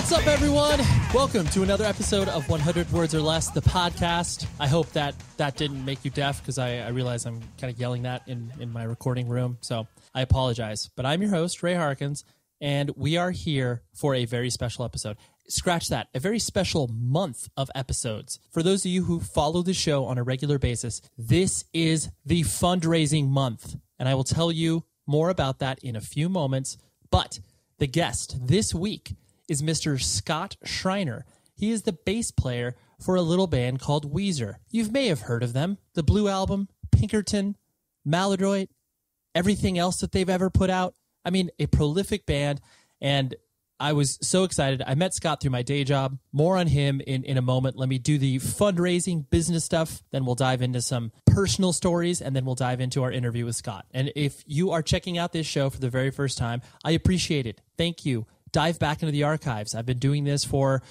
What's up, everyone? Welcome to another episode of 100 Words or Less, the podcast. I hope that didn't make you deaf, because I realize I'm kind of yelling that in my recording room, so I apologize. But I'm your host, Ray Harkins, and we are here for a very special episode. Scratch that, a very special month of episodes. For those of you who follow the show on a regular basis, this is the fundraising month, and I will tell you more about that in a few moments. But the guest this week is Mr. Scott Schreiner. He is the bass player for a little band called Weezer. You may have heard of them. The Blue Album, Pinkerton, Maladroit, everything else that they've ever put out. I mean, a prolific band, and I was so excited. I met Scott through my day job. More on him in a moment. Let me do the fundraising business stuff. Then we'll dive into some personal stories, and then we'll dive into our interview with Scott. And if you are checking out this show for the very first time, I appreciate it. Thank you. Dive back into the archives. I've been doing this for,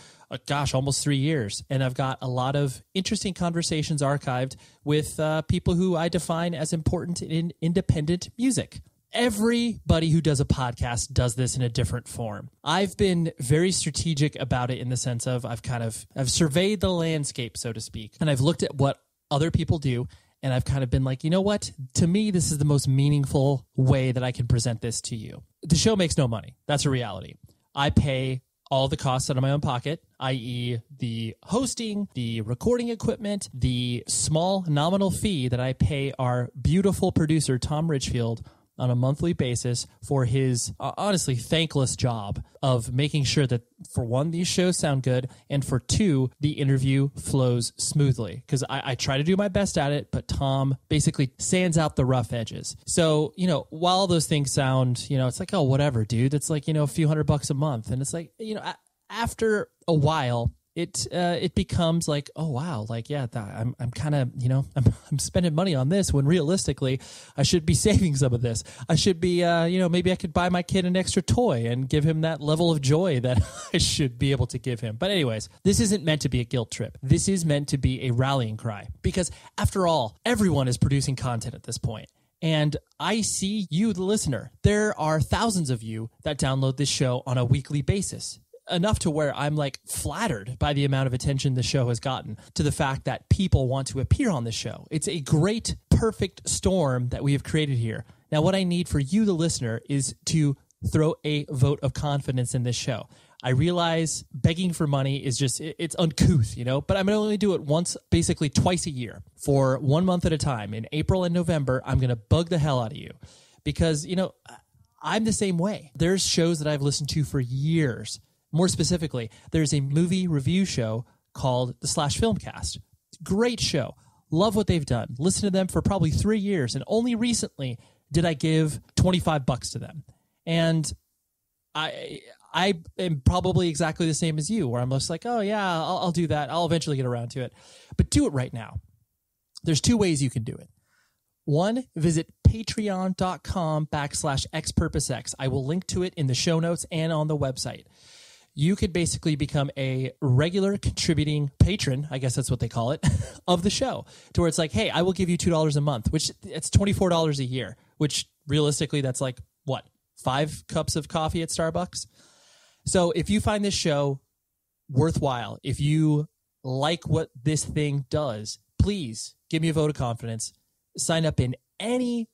almost 3 years, and I've got a lot of interesting conversations archived with people who I define as important in independent music. Everybody who does a podcast does this in a different form. I've been very strategic about it in the sense of I've surveyed the landscape, so to speak, and I've looked at what other people do, and I've kind of been like, you know what? To me, this is the most meaningful way that I can present this to you. The show makes no money. That's a reality. I pay all the costs out of my own pocket, i.e. the hosting, the recording equipment, the small nominal fee that I pay our beautiful producer, Tom Richfield, on a monthly basis for his honestly thankless job of making sure that, for one, these shows sound good, and for two, the interview flows smoothly. Because I try to do my best at it, but Tom basically sands out the rough edges. So, while those things sound, it's like, oh, whatever, dude. It's like, a few $100 a month. And it's like, after a while, it becomes like, oh wow, like yeah, I'm kind of I'm spending money on this when realistically I should be saving some of this. I should be maybe I could buy my kid an extra toy and give him that level of joy that I should be able to give him. But anyways, this isn't meant to be a guilt trip. This is meant to be a rallying cry, because after all, everyone is producing content at this point. And I see you, the listener. There are thousands of you that download this show on a weekly basis. Enough to where I'm like flattered by the amount of attention the show has gotten, to the fact that people want to appear on the show. It's a great, perfect storm that we have created here. Now, what I need for you, the listener, is to throw a vote of confidence in this show. I realize begging for money is just, it's uncouth, but I'm going to only do it once, basically twice a year for 1 month at a time. In April and November, I'm going to bug the hell out of you because, I'm the same way. There's shows that I've listened to for years. More specifically, there's a movie review show called the Slash Filmcast. Great show. Love what they've done. Listened to them for probably 3 years, and only recently did I give $25 to them. And I am probably exactly the same as you, where I'm just like, oh yeah, I'll do that. I'll eventually get around to it. But do it right now. There's 2 ways you can do it. One, visit patreon.com/xpurposex. I will link to it in the show notes and on the website. You could basically become a regular contributing patron, I guess that's what they call it, of the show, to where it's like, hey, I will give you $2 a month, which it's $24 a year, which realistically that's like, what, 5 cups of coffee at Starbucks? So if you find this show worthwhile, if you like what this thing does, please give me a vote of confidence. Sign up in any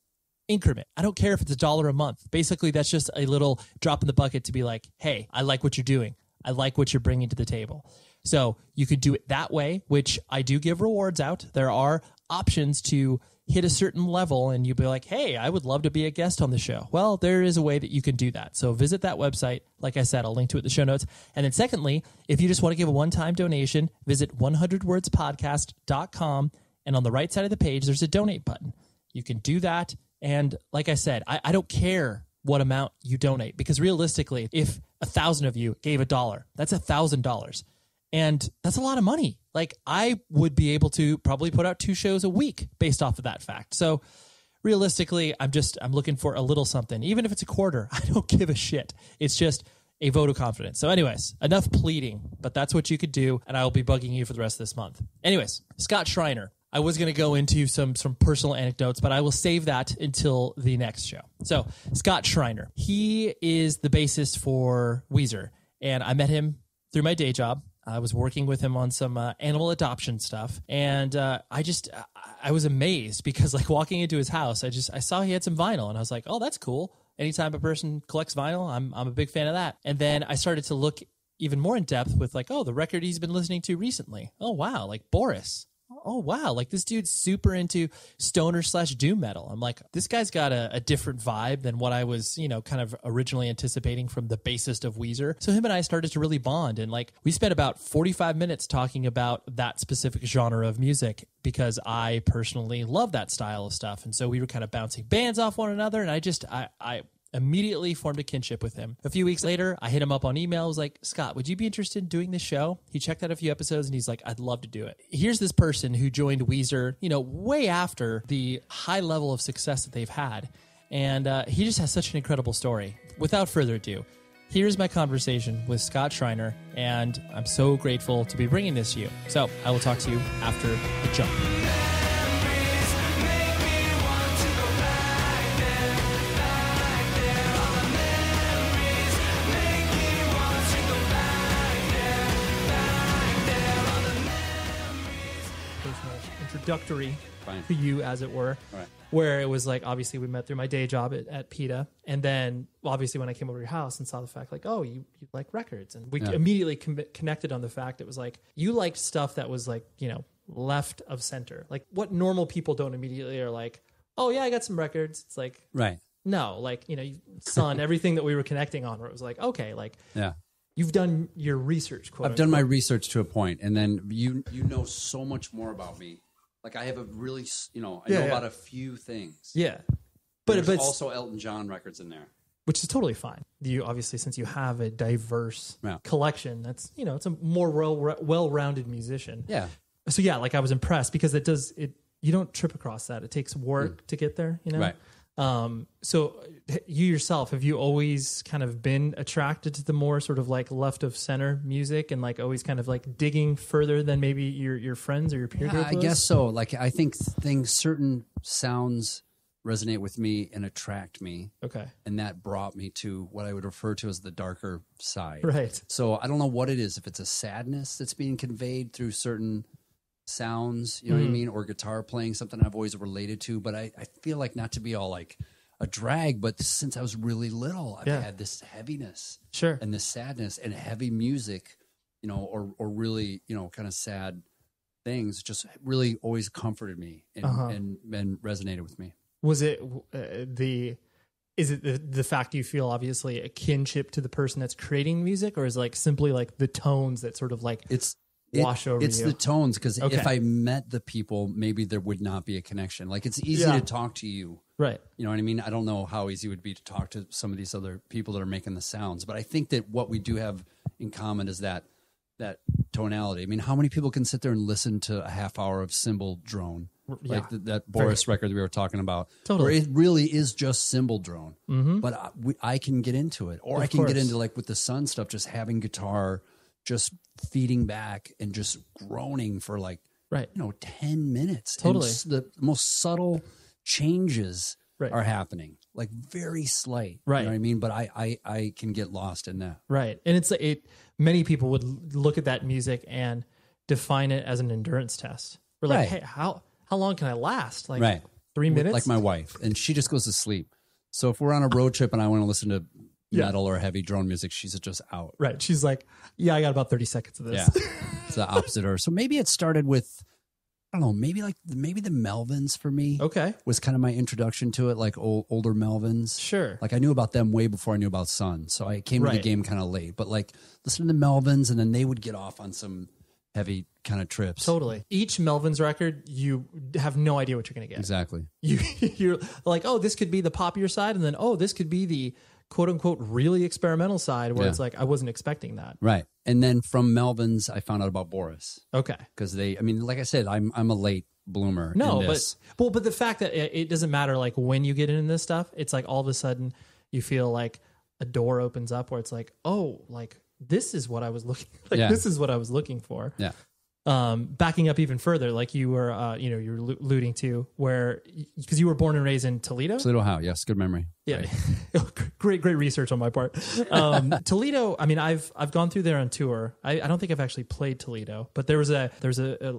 increment. I don't care if it's $1 a month. Basically, that's just a little drop in the bucket to be like, hey, I like what you're doing. I like what you're bringing to the table. So you could do it that way, which I do give rewards out. There are options to hit a certain level and you'd be like, hey, I would love to be a guest on the show. Well, there is a way that you can do that. So visit that website. Like I said, I'll link to it in the show notes. And then secondly, if you just want to give a one-time donation, visit 100wordspodcast.com. And on the right side of the page, there's a donate button. You can do that. And like I said, I don't care what amount you donate, because realistically, if 1,000 of you gave $1, that's $1,000. And that's a lot of money. Like, I would be able to probably put out 2 shows a week based off of that fact. So realistically, I'm looking for a little something. Even if it's a quarter, I don't give a shit. It's just a vote of confidence. So anyways, enough pleading, but that's what you could do. And I will be bugging you for the rest of this month. Anyways, Scott Schreiner. I was going to go into some personal anecdotes, but I will save that until the next show. So Scott Schreiner, he is the bassist for Weezer, and I met him through my day job. I was working with him on some animal adoption stuff, and I was amazed because like walking into his house, I saw he had some vinyl, and I was like, oh, that's cool. Anytime a person collects vinyl, I'm a big fan of that. And then I started to look even more in depth with like, oh, the record he's been listening to recently. Oh wow, like Boris. Oh wow, like this dude's super into stoner / doom metal. I'm like, this guy's got a different vibe than what I was, kind of originally anticipating from the bassist of Weezer. So him and I started to really bond, and like we spent about 45 minutes talking about that specific genre of music because I personally love that style of stuff. And so we were kind of bouncing bands off one another, and I immediately formed a kinship with him. A few weeks later, I hit him up on email. I was like, Scott, would you be interested in doing this show? He checked out a few episodes and he's like, I'd love to do it. Here's this person who joined Weezer, way after the high level of success that they've had. And he just has such an incredible story. Without further ado, here's my conversation with Scott Schreiner, and I'm so grateful to be bringing this to you. So I will talk to you after the jump. Introductory to you, as it were, right. Where it was like, obviously we met through my day job at PETA, and then obviously when I came over to your house and saw the fact like, oh, you like records, and we immediately connected on the fact it was like you liked stuff that was like, left of center, like what normal people don't immediately are like, oh yeah, I got some records. It's like, right. No, like, son, everything that we were connecting on, where it was like, okay, like, yeah. You've done your research, quote I've done my research to a point, and then you know so much more about me. Like I have a really, I know about a few things. Yeah. But there's also Elton John records in there. Which is totally fine. You obviously, since you have a diverse collection, that's, it's a more well-rounded musician. Yeah. So yeah, like I was impressed because you don't trip across that. It takes work to get there, Right. So you yourself, have you always kind of been attracted to the more sort of like left of center music and like always kind of like digging further than maybe your friends or your peer group? I guess so. Like I think certain sounds resonate with me and attract me. Okay. And that brought me to what I would refer to as the darker side. Right. So I don't know what it is, if it's a sadness that's being conveyed through certain sounds, you know what I mean, or guitar playing, something I've always related to, but I feel like, not to be all like a drag, but since I was really little, I've had this heaviness and this sadness, and heavy music, or really, kind of sad things just really always comforted me and resonated with me. Was it is it the fact you feel obviously a kinship to the person that's creating music, or is it like simply like the tones that sort of like wash over it's you? the tones, because if I met the people, maybe there would not be a connection. Like it's easy to talk to you, right? You know what I mean? I don't know how easy it would be to talk to some of these other people that are making the sounds, but I think that what we do have in common is that tonality. I mean, how many people can sit there and listen to a half hour of cymbal drone, like that Boris record that we were talking about, where it really is just cymbal drone, but I can get into it, or I can get into, like with the Sun stuff, just having guitar just feeding back and just groaning for like 10 minutes. Totally. And the most subtle changes are happening, like very slight. Right. You know what I mean? But I can get lost in that. Right. And it's many people would look at that music and define it as an endurance test. We're like, hey, how long can I last? Like 3 minutes? Like my wife, and she just goes to sleep. So if we're on a road trip and I want to listen to metal or heavy drone music, she's just out. Right. She's like, yeah, I got about 30 seconds of this. Yeah. It's the opposite of her. So maybe it started with, I don't know, maybe the Melvins for me. Okay. Was kind of my introduction to it, like older Melvins. Sure. Like I knew about them way before I knew about Sun. So I came to the game kind of late, but like listening to Melvins, and then they would get off on some heavy kind of trips. Totally. Each Melvins record, you have no idea what you're going to get. Exactly. You're like, oh, this could be the popular side, and then, oh, this could be the quote unquote really experimental side, where it's like, I wasn't expecting that. Right. And then from Melvins, I found out about Boris. Okay. Because like I said, I'm a late bloomer. No, in this. but the fact that it doesn't matter like when you get into this stuff, it's like all of a sudden you feel like a door opens up where it's like, oh, like this is what I was looking this is what I was looking for. Yeah. Backing up even further, like you were, you were alluding to, where because you were born and raised in Toledo, Toledo, Ohio. Yes, good memory. Yeah. Great research on my part. Toledo, I mean, I've gone through there on tour. I don't think I've actually played Toledo, but there's a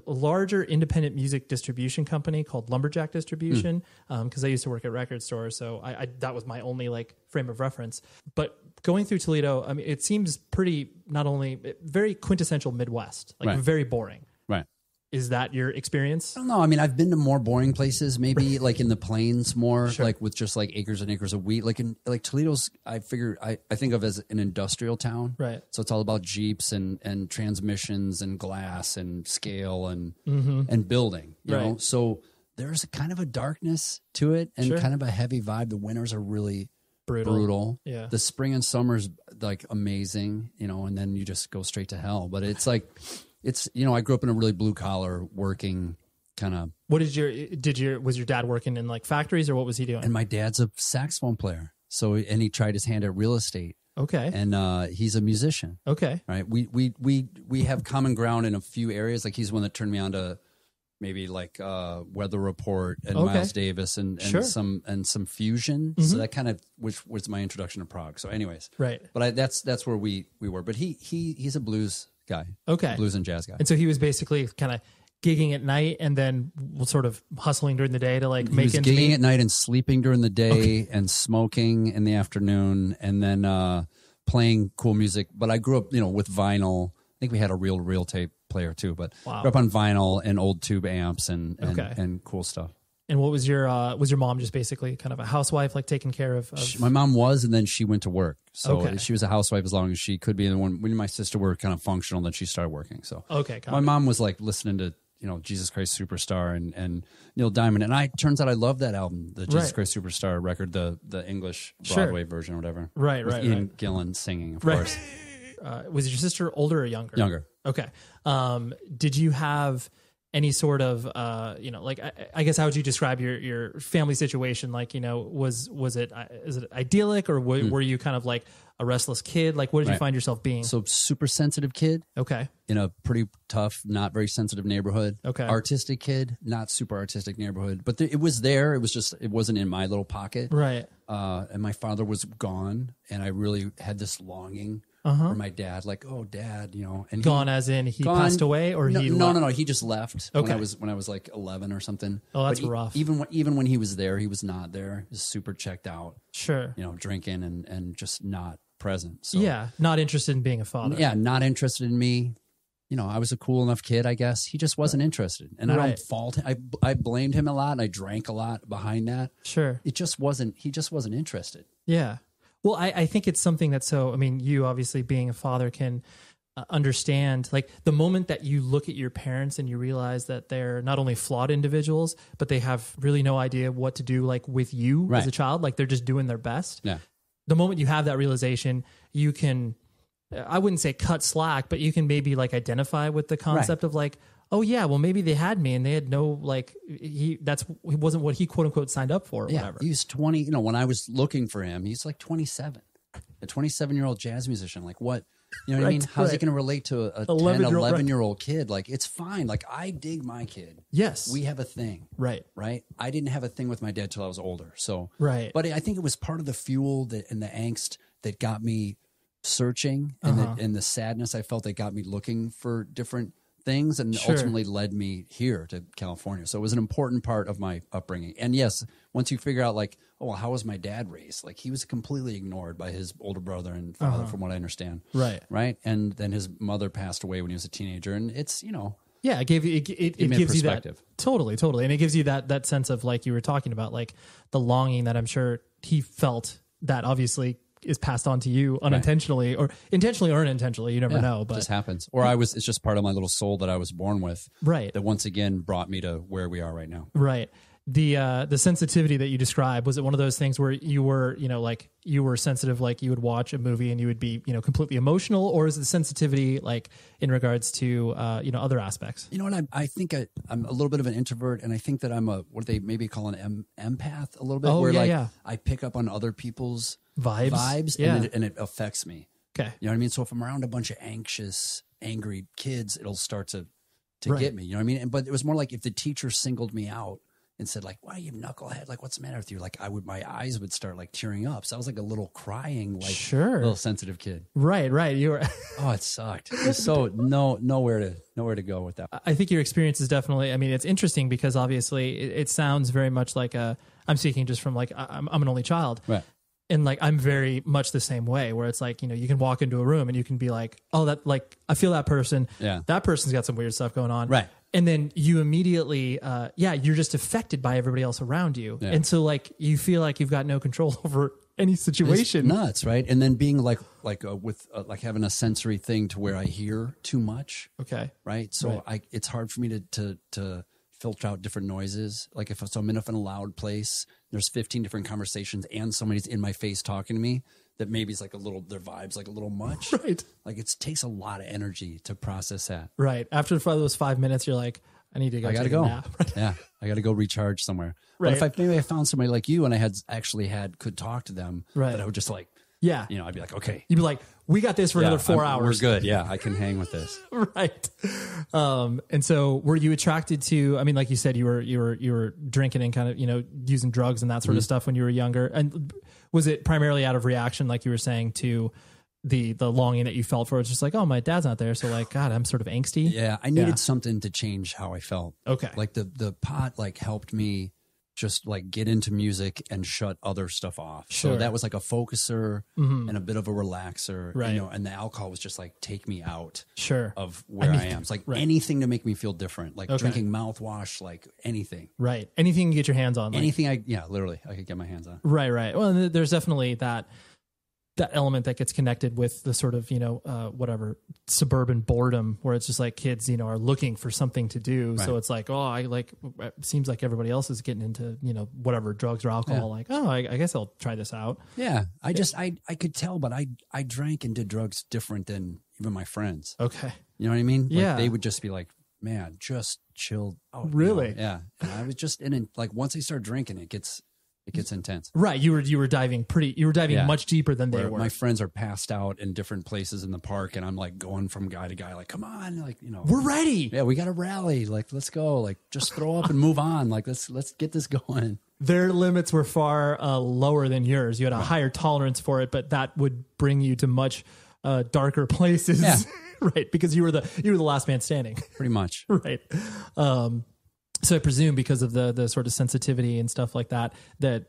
larger independent music distribution company called Lumberjack Distribution. Cause I used to work at record stores. So I that was my only like frame of reference, but going through Toledo, I mean, it seems pretty, not only very quintessential Midwest, like very boring. Right. Is that your experience? I don't know. I mean, I've been to more boring places, maybe like in the plains more, like with just like acres and acres of wheat. Like Toledo's, I think of as an industrial town. Right. So it's all about Jeeps and transmissions and glass and scale and building, you know? So there's a kind of a darkness to it and kind of a heavy vibe. The winters are really brutal. Yeah. The spring and summer's like amazing, you know, and then you just go straight to hell. But it's like, you know, I grew up in a really blue collar working kind of. What was your dad working in like factories or what was he doing? And my dad's a saxophone player. So, and he tried his hand at real estate. Okay. And he's a musician. Okay. Right. We have common ground in a few areas. Like he's one that turned me on to maybe like Weather Report and Miles Davis and some fusion. So that kind of, which was my introduction to prog. So anyways. Right. But that's where we were. But he's a blues guy. Okay. Blues and jazz guy. And so he was basically kind of gigging at night and then sort of hustling during the day to like make ends meet. Gigging at night and sleeping during the day and smoking in the afternoon and then playing cool music. But I grew up, you know, with vinyl. I think we had a real tape player too, but grew up on vinyl and old tube amps and cool stuff. And what was your mom just basically kind of a housewife, like taking care of? My mom was, and then she went to work. So she was a housewife as long as she could be. And when my sister were kind of functional, then she started working. So my mom was like listening to, you know, Jesus Christ Superstar and Neil Diamond. And turns out I love that album, the Jesus Christ Superstar record, the English Broadway version or whatever. Right. Ian Gillan singing, of course. Was your sister older or younger? Younger. Okay. Did you have any sort of, you know, like, I guess, how would you describe your family situation? Like, you know, is it idyllic or were you kind of like a restless kid? Like, what did you find yourself being? So super sensitive kid. Okay. In a pretty tough, not very sensitive neighborhood. Okay. Artistic kid, not super artistic neighborhood, but it was there. It was just, it wasn't in my little pocket. Right. And my father was gone and I really had this longing for my dad, like, oh, dad, you know, and gone as in he passed away, or no, he no, he just left. Okay. when I was like 11 or something. Oh, that's rough. Even when he was there, he was not there. He was super checked out. Sure, you know, drinking and just not present. So, yeah, not interested in being a father. Yeah, not interested in me. You know, I was a cool enough kid, I guess. He just wasn't interested, and I don't fault him. I blamed him a lot, and I drank a lot behind that. Sure, it just wasn't. He just wasn't interested. Yeah. Well, I think it's something that, so, I mean, you obviously being a father can understand, like, the moment that you look at your parents and you realize that they're not only flawed individuals, but they have really no idea what to do, like, with you as a child, like they're just doing their best. Yeah. The moment you have that realization, you can, I wouldn't say cut slack, but you can maybe like identify with the concept of like, oh yeah, well maybe they had me and they had no, like, he wasn't what he quote unquote signed up for or whatever. He was 20, you know, when I was looking for him, he's like 27, a 27-year-old jazz musician. Like what, you know what I mean? How's he going to relate to a 10, 11-year-old kid? Like, it's fine. Like, I dig my kid. Yes. We have a thing. Right. Right. I didn't have a thing with my dad till I was older. So, right. But I think it was part of the fuel and the angst that got me searching and the sadness I felt that got me looking for different things and ultimately led me here to California. So it was an important part of my upbringing. And yes, once you figure out like, oh, well, how was my dad raised? Like he was completely ignored by his older brother and father, from what I understand. Right. Right. And then his mother passed away when he was a teenager. And it's, you know, yeah, it gives you that totally. And it gives you that sense of, like you were talking about, like the longing that I'm sure he felt that obviously is passed on to you unintentionally or intentionally or unintentionally. You never know, but it just happens. Or it's just part of my little soul that I was born with. Right. That once again brought me to where we are right now. Right. The sensitivity that you described, was it one of those things where you were, you know, like you were sensitive, like you would watch a movie and you would be, you know, completely emotional, or is the sensitivity like in regards to, you know, other aspects? You know what? I think I'm a little bit of an introvert, and I think that I'm what they maybe call an empath a little bit, where I pick up on other people's vibes and it affects me. Okay. You know what I mean? So if I'm around a bunch of anxious, angry kids, it'll start to get me, you know what I mean? But it was more like if the teacher singled me out and said like, "Why you knucklehead? Like, what's the matter with you?" Like, my eyes would start like tearing up. So I was like a little crying, like little sensitive kid. Right. You were. Oh, it sucked. It was so nowhere to go with that. I think your experience is definitely. I mean, it's interesting because obviously it sounds very much like I'm speaking just from like I'm an only child, right? And like I'm very much the same way, where it's like, you can walk into a room and you can be like, oh, that like I feel that person. Yeah, that person's got some weird stuff going on, right? And then you immediately, you're just affected by everybody else around you. Yeah. And so like, you feel like you've got no control over any situation. It's nuts, right? And then being like having a sensory thing to where I hear too much. Okay. Right. So it's hard for me to filter out different noises. Like if I'm in a loud place, there's 15 different conversations and somebody's in my face talking to me, that maybe it's like their vibe's like a little much. Right. Like it takes a lot of energy to process that. Right. After those 5 minutes, you're like, I need to go. I gotta go. Nap. Yeah. I gotta go recharge somewhere. Right. But if maybe I found somebody like you and I could talk to them, right, that I would just like, yeah, I'd be like, okay. You'd be like, we got this for another 4 hours. We're good. Yeah. I can hang with this. Right. And so were you attracted to, I mean, like you said, you were drinking and kind of, using drugs and that sort of stuff when you were younger. And was it primarily out of reaction, like you were saying, to the longing that you felt for it? It's just like, oh, my dad's not there. So like, God, I'm sort of angsty. Yeah. I needed something to change how I felt. Okay. Like the pot like helped me just like get into music and shut other stuff off. Sure. So that was like a focuser and a bit of a relaxer, right? And the alcohol was just like, take me out of where I am. It's like anything to make me feel different, like drinking mouthwash, like anything. Right. Anything you get your hands on. Anything literally I could get my hands on. Right. Well, there's definitely that element that gets connected with the sort of, whatever suburban boredom, where it's just like kids, are looking for something to do. Right. So it's like, oh, it seems like everybody else is getting into, whatever drugs or alcohol. Yeah. Like, oh, I guess I'll try this out. Yeah. I could tell, but I drank and did drugs different than even my friends. Okay. You know what I mean? Yeah. Like they would just be like, man, just chill out. Really? Yeah. And I was just like, once I start drinking, it gets intense. Right. You were diving much deeper than they were. My friends are passed out in different places in the park, and I'm like going from guy to guy, like, come on, like, we're ready. Yeah, we got to rally. Like, let's go. Like, just throw up and move on. Like, let's get this going. Their limits were far lower than yours. You had a higher tolerance for it, but that would bring you to much darker places. Yeah. Right. Because you were the last man standing. Pretty much. Right. So I presume because of the sort of sensitivity and stuff like that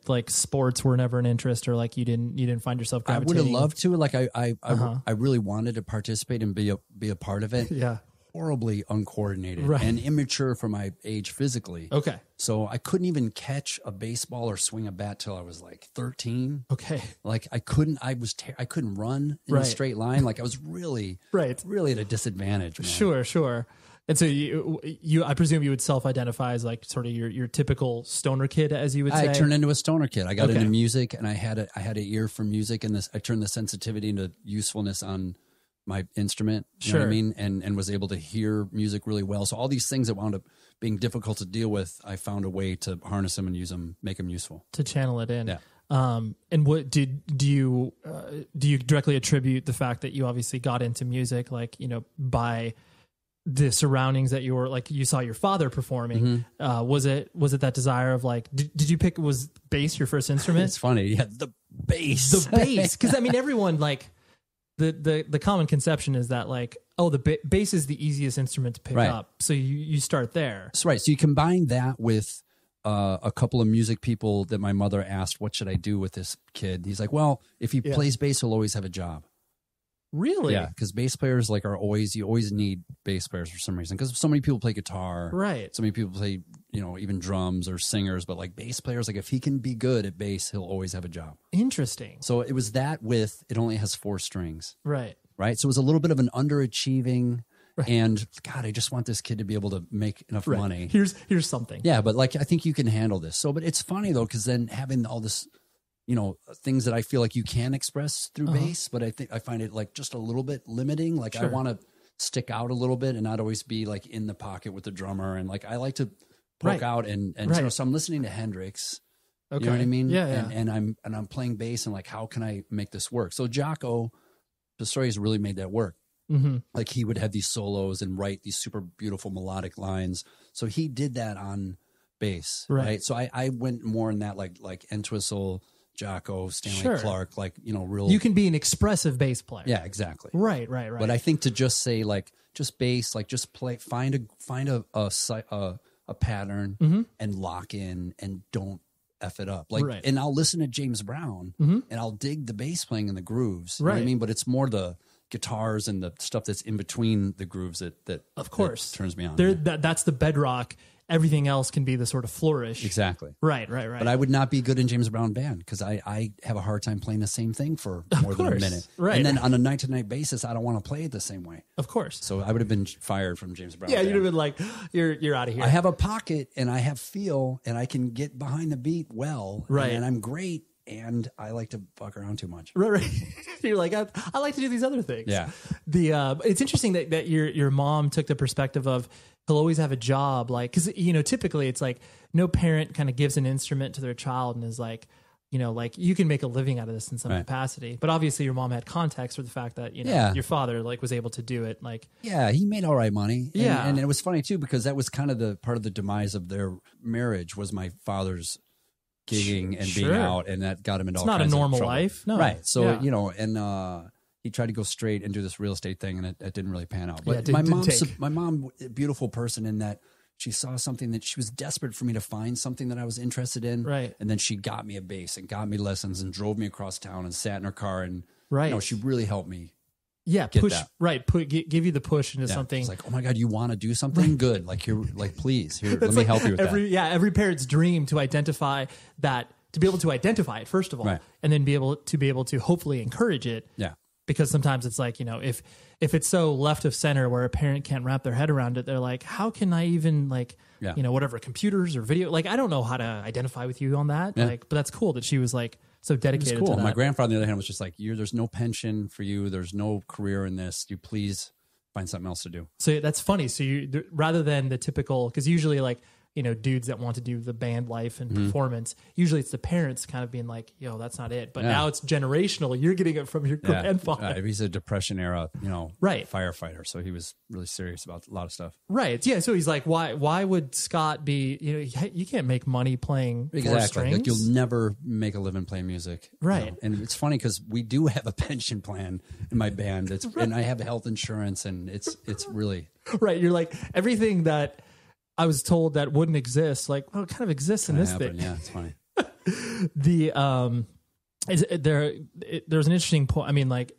like sports were never an interest, or like you didn't find yourself gravitating. I would have loved to. Like I really wanted to participate and be a part of it. Yeah. Horribly uncoordinated and immature for my age physically. Okay. So I couldn't even catch a baseball or swing a bat till I was like 13. Okay. Like I couldn't run in a straight line. Like I was really at a disadvantage, man. Sure. And so you, I presume you would self-identify as like sort of your typical stoner kid, as you would say. I turned into a stoner kid. I got into music, and I had an ear for music, and I turned the sensitivity into usefulness on my instrument. You know what I mean? And was able to hear music really well. So all these things that wound up being difficult to deal with, I found a way to harness them and use them, make them useful. To channel it in. Yeah. And what do you directly attribute the fact that you obviously got into music, like, by the surroundings that you were, like, you saw your father performing? Mm-hmm. Was it that desire of like, was bass your first instrument? It's funny. Yeah. The bass. Cause I mean, everyone, like, the common conception is that like, oh, the bass is the easiest instrument to pick up. So you start there. That's right. So you combine that with a couple of music people that my mother asked, what should I do with this kid? He's like, well, if he plays bass, he'll always have a job. Really? Yeah, because bass players you always need bass players for some reason, because so many people play guitar. Right. So many people play, even drums or singers, but like bass players, like if he can be good at bass, he'll always have a job. Interesting. So it was that with, it only has 4 strings. Right. Right. So it was a little bit of an underachieving, and God, I just want this kid to be able to make enough money. Here's something. Yeah, but like, I think you can handle this. So, but it's funny though, because then having all this, things that I feel like you can express through bass, but I find it like just a little bit limiting. Like I want to stick out a little bit and not always be like in the pocket with the drummer. And like, I like to poke out and so I'm listening to Hendrix, you know what I mean? Yeah. And I'm playing bass, and like, how can I make this work? So Jocko Pastorius really made that work. Mm-hmm. Like he would have these solos and write these super beautiful melodic lines. So he did that on bass, Right. right? So I went more in that like Entwistle, Jocko, Stanley Sure. Clark, like, you know, real. You can be an expressive bass player. Yeah, exactly. Right. But I think to just say like just bass, like just play, find a pattern and lock in and don't F it up. Like, Right. and I'll listen to James Brown and I'll dig the bass playing in the grooves. You know what I Right. mean? But it's more the guitars and the stuff that's in between the grooves that Of course. that turns me on. There, that's the bedrock. Everything else can be the sort of flourish. Exactly. Right. But I would not be good in James Brown band because I have a hard time playing the same thing for more than a course. minute. Right. And then on a night-to-night basis, I don't want to play it the same way. Of course. So I would have been fired from James Brown. Yeah, band. you'd have been like, you're out of here. I have a pocket and I have feel and I can get behind the beat well. Right. And I'm great. And I like to fuck around too much. Right. You're like, I like to do these other things. Yeah. It's interesting that your mom took the perspective of he'll always have a job, like, because, you know, typically it's like no parent kind of gives an instrument to their child and is like, you know, like, you can make a living out of this in some capacity. But obviously your mom had context for the fact that, you know, your father like was able to do it. Like, yeah, he made all right money. Yeah. And it was funny too, because that was kind of the part of the demise of their marriage was my father's gigging and being out, and that got him into it's all not a kinds of normal trouble. life. No. Right. So, Yeah. you know, and he tried to go straight and do this real estate thing, and it didn't really pan out. But Yeah, my mom, a beautiful person in that she saw something that she was desperate for me to find something that I was interested in. Right. And then she got me a bass and got me lessons and drove me across town and sat in her car. And, Right. you know, she really helped me. Yeah, Get push that. right. Give you the push into something. It's like, oh my God, you want to do something good? Like, here, like, please, here, let me help you with that. Every parent's dream to identify that, to be able to identify it first of all, Right. and then be able to hopefully encourage it. Yeah. Because sometimes it's like, you know, if it's so left of center where a parent can't wrap their head around it, they're like, how can I even like, you know, whatever, computers or video, like, I don't know how to identify with you on that. Yeah. Like, but that's cool that she was like so dedicated It's cool. to that. My grandfather, on the other hand, was just like, there's no pension for you. There's no career in this. You please find something else to do. So that's funny. So rather than the typical, because usually like, you know, dudes that want to do the band life and performance, usually it's the parents kind of being like, yo, that's not it. But now it's generational. You're getting it from your grandfather. He's a Depression era, you know, Right. firefighter. So he was really serious about a lot of stuff. Right. Yeah. So he's like, why would Scott be, you know, you can't make money playing four strings. Like, you'll never make a living playing music. Right. You know? And it's funny because we do have a pension plan in my band. And I have health insurance, and it's really Right. You're like, everything that I was told that wouldn't exist, like, well, it kind of exists in this thing. Yeah, it's funny. There's an interesting point. I mean, like,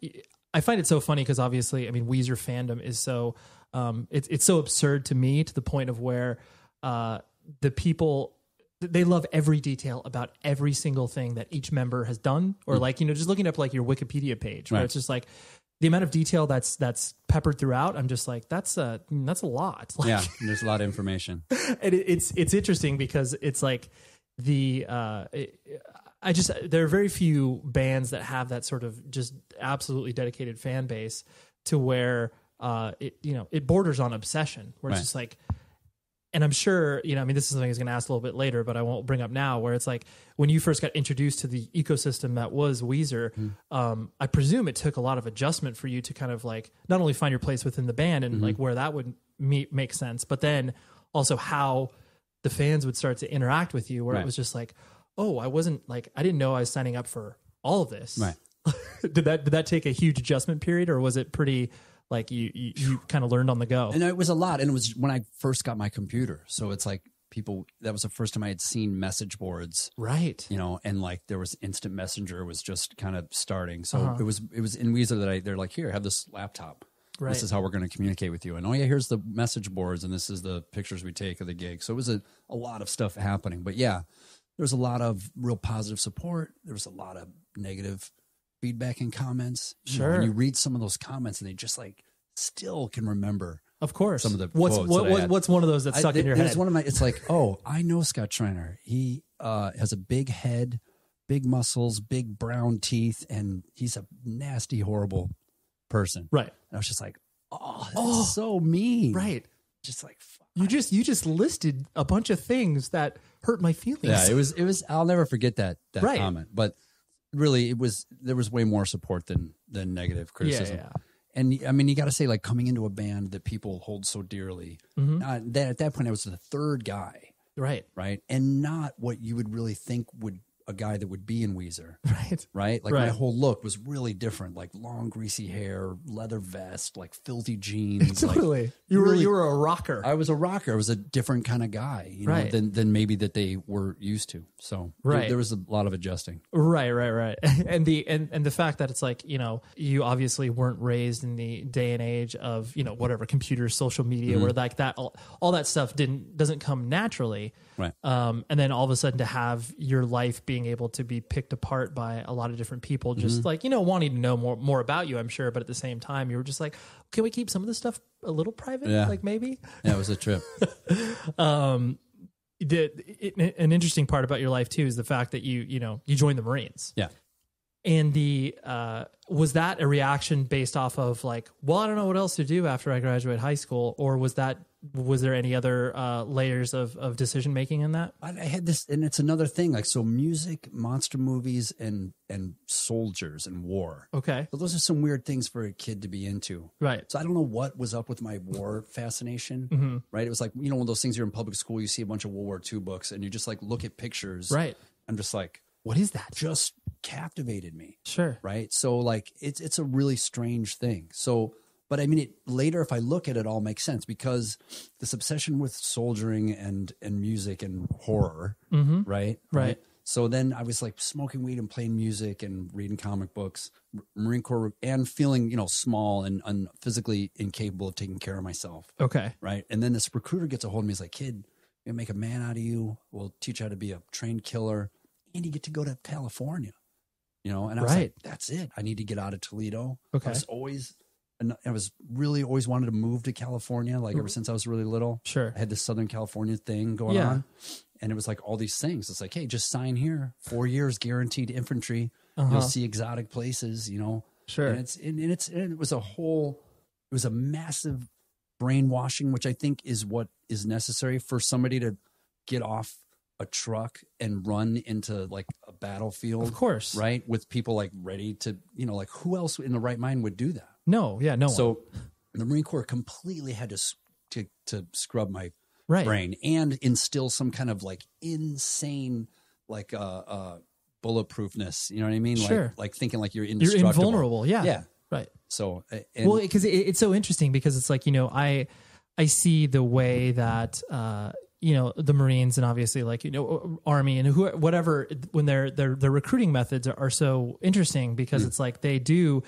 I find it so funny because obviously, I mean, Weezer fandom is so it's so absurd to me, to the point of where the people, they love every detail about every single thing that each member has done, or like, you know, just looking up like your Wikipedia page, where it's just like the amount of detail that's peppered throughout. I'm just like, that's a lot. Like, Yeah, there's a lot of information. and it's interesting because it's like there are very few bands that have that sort of just absolutely dedicated fan base to where it borders on obsession, where it's just like, and I'm sure, you know, I mean, this is something I was going to ask a little bit later, but I won't bring up now, where it's like when you first got introduced to the ecosystem that was Weezer, I presume it took a lot of adjustment for you to kind of like not only find your place within the band and like where that would make sense, but then also how the fans would start to interact with you, where it was just like, oh, I didn't know I was signing up for all of this. Right. Did that take a huge adjustment period, or was it pretty like you kind of learned on the go? And it was a lot. And it was when I first got my computer. So it's like that was the first time I had seen message boards. Right. You know, and like there was instant messenger was just kind of starting. So it was in Weezer that they're like, here, have this laptop. Right. This is how we're going to communicate with you. And here's the message boards, and this is the pictures we take of the gig. So it was a lot of stuff happening. But yeah, there was a lot of real positive support. There was a lot of negative feedback and comments. Sure. You know, and you read some of those comments, and they just like still can remember. Of course. Some of the quotes what's one of those that stuck in your head? There's one of my. It's like, oh, I know Scott Schreiner. He has a big head, big muscles, big brown teeth, and he's a nasty, horrible person. Right. And I was just like, oh, that's so mean. Right. Just like, fuck. You just listed a bunch of things that hurt my feelings. Yeah, it was. I'll never forget that comment. But really, there was way more support than negative criticism. Yeah. And I mean, you got to say, like, coming into a band that people hold so dearly. At that point, I was the third guy. Right. Right. And not what you would really think would a guy that would be in Weezer. Right. Right. Like Right. my whole look was really different, like long, greasy hair, leather vest, like filthy jeans. Totally. Like, you really, were a rocker. I was a rocker. I was a different kind of guy, you know, Right. than maybe that they were used to. So Right. there was a lot of adjusting. Right. And the fact that it's like, you know, you obviously weren't raised in the day and age of, you know, whatever, computers, social media, where like that, all that stuff doesn't come naturally. Right. And then all of a sudden to have your life being able to be picked apart by a lot of different people, just like, you know, wanting to know more about you, I'm sure. But at the same time, you were just like, can we keep some of this stuff a little private? Yeah. Like maybe. Yeah, it was a trip. An interesting part about your life too is the fact that you joined the Marines. Yeah. And was that a reaction based off of like, well, I don't know what else to do after I graduate high school, or was there any other layers of decision making in that? I had this, and it's another thing, like, so music, monster movies, and soldiers and war. Okay. So those are some weird things for a kid to be into. Right. So I don't know what was up with my war fascination, right? It was like, you know, one of those things, you're in public school, you see a bunch of World War II books, and you just like look at pictures. Right. I'm just like, What is that? just captivated me. Sure. Right. So like, it's a really strange thing. So, but I mean, later, if I look at it, all makes sense, because this obsession with soldiering and music and horror, right? Right. So then I was like smoking weed and playing music and reading comic books, Marine Corps, and feeling, you know, small and physically incapable of taking care of myself. Okay. Right. And then this recruiter gets a hold of me. He's like, kid, we're gonna make a man out of you. We'll teach you how to be a trained killer, and you get to go to California, you know? And I was like, that's it. I need to get out of Toledo. Okay. I was really always wanted to move to California, like ever since I was really little. Sure. I had this Southern California thing going on. And it was like all these things. It's like, hey, just sign here. 4 years guaranteed infantry. You'll see exotic places, you know. Sure. And it was a massive brainwashing, which I think is what is necessary for somebody to get off a truck and run into like a battlefield. Of course. Right. With people like ready to, you know, like who else in the right mind would do that? No. Yeah. No. So the Marine Corps completely had to scrub my right. brain and instill some kind of like insane, like, bulletproofness. You know what I mean? Sure. Like thinking like you're You're indestructible. invulnerable. Yeah. Yeah. Right. So, Well, because it's so interesting, because it's like, you know, I see the way that, you know, the Marines and obviously like, you know, Army and whatever, when their recruiting methods are so interesting, because it's like they do,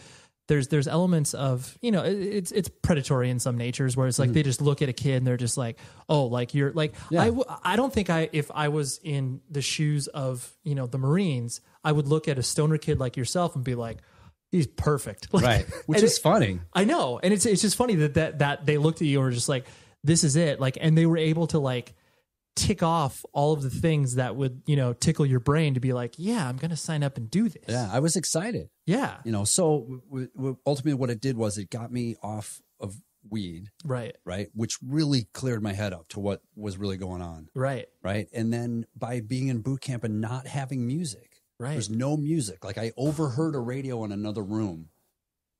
there's elements of, you know, it's predatory in some natures, where it's like they just look at a kid and they're just like, oh, like you're like, I don't think if I was in the shoes of, you know, the Marines, I would look at a stoner kid like yourself and be like, he's perfect. Like, right. Which is funny. I know. And it's just funny that they looked at you and were just like, this is it. Like, and they were able to like tick off all of the things that would, you know, tickle your brain to be like, yeah, I'm going to sign up and do this. Yeah. I was excited. Yeah. You know, so ultimately what it did was it got me off of weed. Right. Right. Which really cleared my head up to what was really going on. Right. Right. And then by being in boot camp and not having music, there's no music. Like I overheard a radio in another room.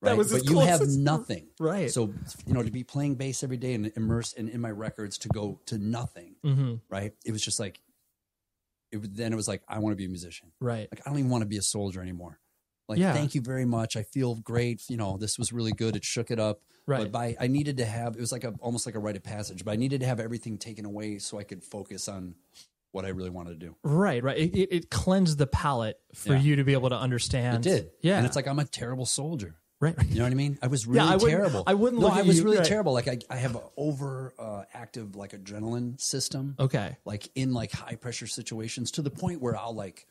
Right. That was but you have nothing. Right. So, you know, to be playing bass every day and immersed in my records, to go to nothing. Right. It was just like, then it was like, I want to be a musician. Right. Like, I don't even want to be a soldier anymore. Like, thank you very much. I feel great. You know, this was really good. It shook it up. Right. But I needed to have, it was like almost like a rite of passage, but I needed to have everything taken away so I could focus on what I really wanted to do. Right. It cleansed the palate for you to be able to understand. It did. Yeah. And it's like, I'm a terrible soldier. Right. You know what I mean? I was really terrible. I wouldn't look at I was you, really right. terrible. Like I have an active like adrenaline system. Okay. Like in like high pressure situations, to the point where I'll like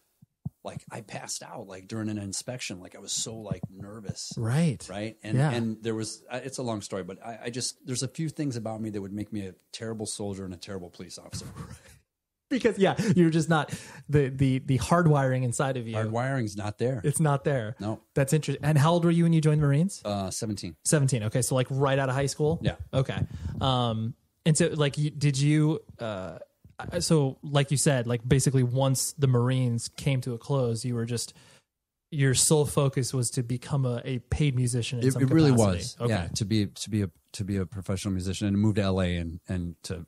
I passed out like during an inspection. Like I was so like nervous. Right. Right. And there was, it's a long story, but I just, there's a few things about me that would make me a terrible soldier and a terrible police officer. Because you're just not the hardwiring inside of you. Hardwiring's not there. It's not there. No. That's interesting. And how old were you when you joined the Marines? 17. 17. Okay. So like right out of high school? Yeah. Okay. And so like, did you, so like you said, like basically once the Marines came to a close, you were just, your sole focus was to become a paid musician in some It really capacity. was. Okay. Yeah. To be a professional musician and move to LA and to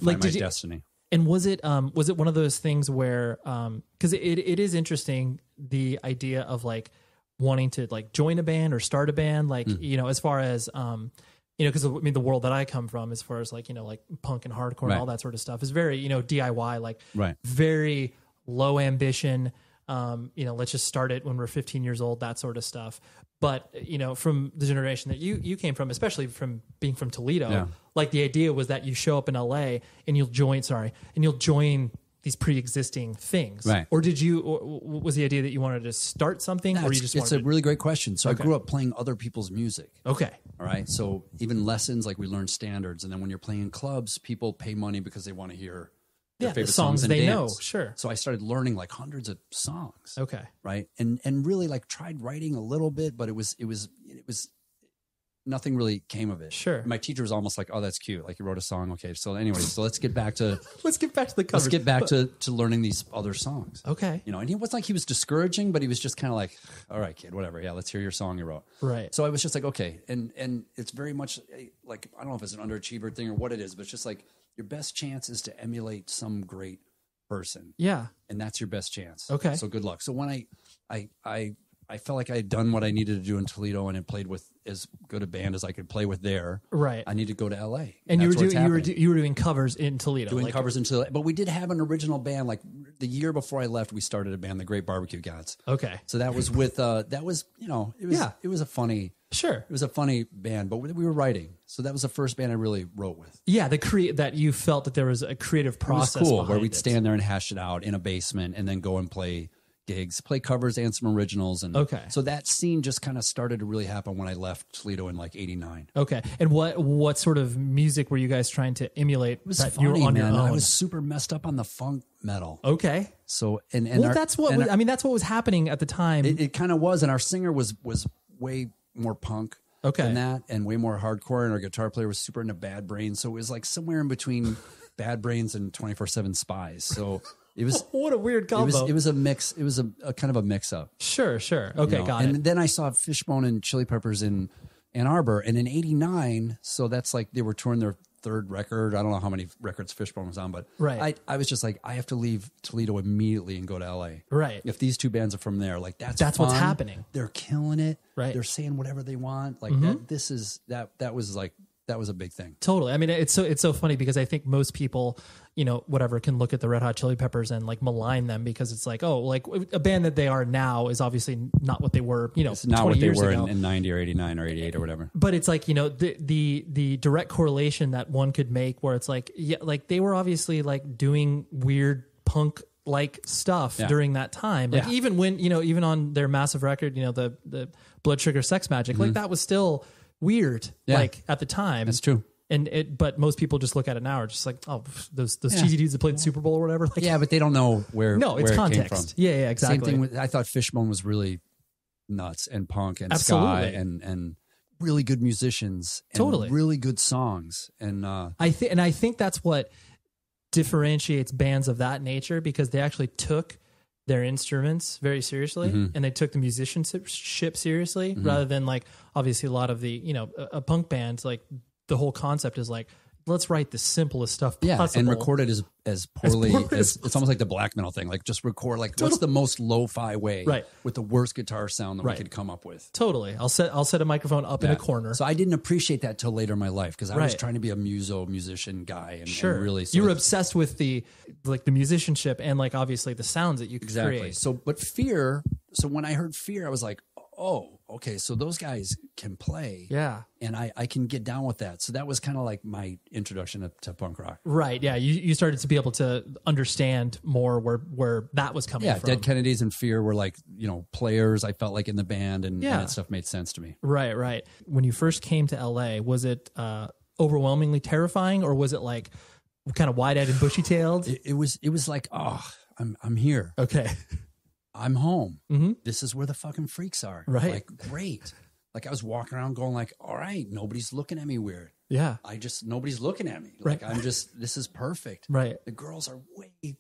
find my destiny. And was it one of those things where, cause it is interesting, the idea of like wanting to like join a band or start a band, like, you know, as far as, you know, cause I mean, the world that I come from, as far as like, you know, like punk and hardcore and all that sort of stuff is very, you know, DIY, like very low ambition. You know, let's just start it when we're 15 years old, that sort of stuff. But, you know, from the generation that you came from, especially from being from Toledo, like the idea was that you show up in LA and you'll join these pre-existing things. Right. Or was the idea that you wanted to start something? No, or you just it's a really great question. So I grew up playing other people's music. Okay. All right. So even lessons, like we learn standards. And then when you're playing in clubs, people pay money because they want to hear their favorite the songs and they dance. know. Sure. So I started learning like hundreds of songs. Okay. Right. And really like tried writing a little bit, but it was nothing really came of it. Sure. My teacher was almost like, oh, that's cute. Like you wrote a song. Okay. So anyway, so let's get back to the covers. Let's get back to learning these other songs. Okay. You know, and it was like he was discouraging, but he was just kind of like, all right, kid, whatever. Yeah, let's hear your song you wrote. Right. So I was just like, okay. And it's very much like, I don't know if it's an underachiever thing or what it is, but it's just like your best chance is to emulate some great person. Yeah. And that's your best chance. Okay. So good luck. So when I felt like I had done what I needed to do in Toledo and had played with as good a band as I could play with there. Right. I needed to go to LA. And you were doing covers in Toledo. Doing covers in Toledo. But we did have an original band. Like the year before I left, we started a band, the Great Barbecue Gods. Okay. So that was with it was a funny It was a funny band, but we were writing. So that was the first band I really wrote with. Yeah, that you felt that there was a creative process. It was cool, where we'd stand there and hash it out in a basement and then go and play gigs, play covers and some originals. And so that scene just kind of started to really happen when I left Toledo in like 89. Okay. And what sort of music were you guys trying to emulate? It was funny, you were on man. Your own? I was super messed up on the funk metal. Okay. So, that's what was happening at the time. It kind of was. And our singer was way more punk than that and way more hardcore. And our guitar player was super into Bad Brains. So it was like somewhere in between Bad Brains and 24/7 Spies. So it was what a weird combo. It was a mix. It was a kind of a mix up. Sure. Okay, got it. And then I saw Fishbone and Chili Peppers in Ann Arbor, and in '89. So that's like they were touring their third record. I don't know how many records Fishbone was on, but I was just like, I have to leave Toledo immediately and go to LA. Right. If these two bands are from there, like that's fun. What's happening. They're killing it. Right. They're saying whatever they want. Like that was a big thing. Totally. I mean, it's so funny because I think most people, you know, whatever, can look at the Red Hot Chili Peppers and like malign them because it's like, oh, like a band that they are now is obviously not what they were, you know, it's not 20 what they years were ago. in 90 or 89 or 88 or whatever. But it's like, you know, the direct correlation that one could make where it's like, yeah, like they were obviously like doing weird punk like stuff during that time. Like even when, you know, even on their massive record, you know, the Blood Sugar Sex Magic, like that was still weird, like at the time. That's true. But most people just look at it now are just like, oh, those cheesy dudes that played the Super Bowl or whatever. Like, but they don't know where. No, it's where context. It came from. Yeah, exactly. Same thing with, I thought Fishbone was really nuts and punk and Absolutely. ska and really good musicians and really good songs. And I think that's what differentiates bands of that nature, because they actually took their instruments very seriously and they took the musicianship seriously rather than like obviously a lot of the, you know, a punk band, like the whole concept is like, let's write the simplest stuff possible. And record it as poorly as it's almost like the black metal thing. Like just record like what's the most lo-fi way with the worst guitar sound that we could come up with. Totally. I'll set a microphone up in a corner. So I didn't appreciate that till later in my life because I was trying to be a musician guy and really you were obsessed with the musicianship and like obviously the sounds that you could create. So but Fear, so when I heard Fear I was like, oh, okay, so those guys can play. Yeah. And I can get down with that. So that was kind of like my introduction to punk rock. Right, yeah. You started to be able to understand more where that was coming from. Yeah, Dead Kennedys and Fear were like, you know, players I felt like in the band and that stuff made sense to me. Right. When you first came to LA, was it overwhelmingly terrifying or was it like kind of wide-eyed and bushy-tailed? It was like, oh, I'm here. Okay. I'm home. This is where the fucking freaks are. Right. Like, great. Like I was walking around going like, all right, nobody's looking at me weird. Yeah. Nobody's looking at me. Like this is perfect. Right. The girls are way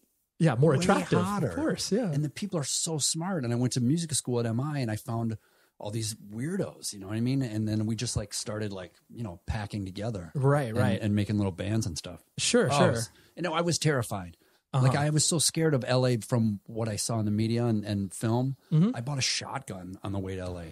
more attractive. Hotter. Of course. Yeah. And the people are so smart. And I went to music school at MI and I found all these weirdos, you know what I mean? And then we just like started like, you know, packing together. Right, right. And making little bands and stuff. Sure, sure. You know, I was terrified. Like I was so scared of LA from what I saw in the media and film. I bought a shotgun on the way to LA.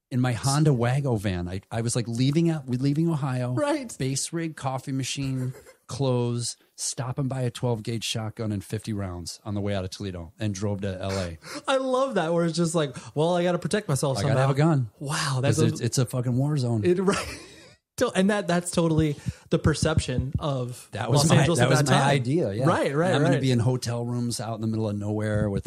In my Honda Wago van, I was like leaving Ohio, right? Base rig, coffee machine, clothes, stopping by a 12 gauge shotgun and 50 rounds on the way out of Toledo, and drove to LA. I love that, where it's just like, well, I got to protect myself. I somehow. gotta have a gun. Wow, it's a fucking war zone. Right. And that's totally the perception of that was Los my Angeles that at was that my time. idea. Yeah, Right. And I'm going to be in hotel rooms out in the middle of nowhere with